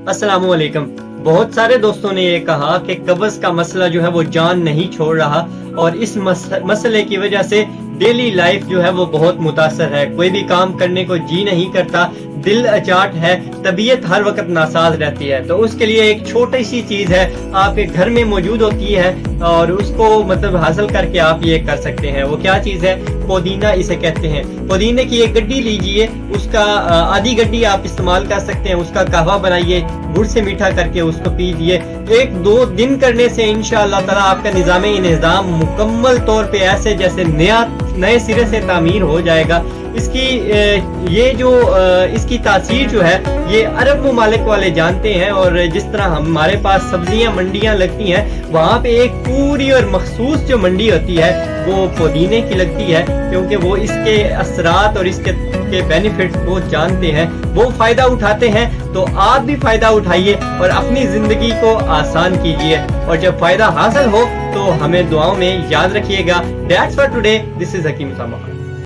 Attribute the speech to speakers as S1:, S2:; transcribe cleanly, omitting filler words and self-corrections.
S1: अस्सलाम वालेकुम। बहुत सारे दोस्तों ने ये कहा कि कब्ज का मसला जो है वो जान नहीं छोड़ रहा और इस मसले की वजह से डेली लाइफ जो है वो बहुत मुतासर है। कोई भी काम करने को जी नहीं करता, दिल अचाट है, तबीयत हर वक्त नासाज रहती है। तो उसके लिए एक छोटी सी चीज़ है, आपके घर में मौजूद होती है और उसको मतलब हासिल करके आप ये कर सकते हैं। वो क्या चीज़ है? पुदीना इसे कहते हैं। पुदीने की एक गड्डी लीजिए, उसका आधी गड्डी आप इस्तेमाल कर सकते हैं। उसका कहवा बनाइए, गुड़ से मीठा करके उसको पीजिए। 1-2 दिन करने से इंशाअल्लाह ताला आपका निज़ाम मुकम्मल तौर पे ऐसे जैसे नए सिरे से तामीर हो जाएगा। इसकी इसकी तासीर जो है ये अरब ममालिक वाले जानते हैं। और जिस तरह हमारे पास सब्जियां मंडियां लगती हैं, वहाँ पे एक पूरी और मखसूस जो मंडी होती है वो पुदीने की लगती है, क्योंकि वो इसके असरात और इसके बेनिफिट्स वो जानते हैं, वो फायदा उठाते हैं। तो आप भी फायदा उठाइए और अपनी जिंदगी को आसान कीजिए। और जब फायदा हासिल हो तो हमें दुआओं में याद रखिएगा। That's for today, this is Hakeem Usama.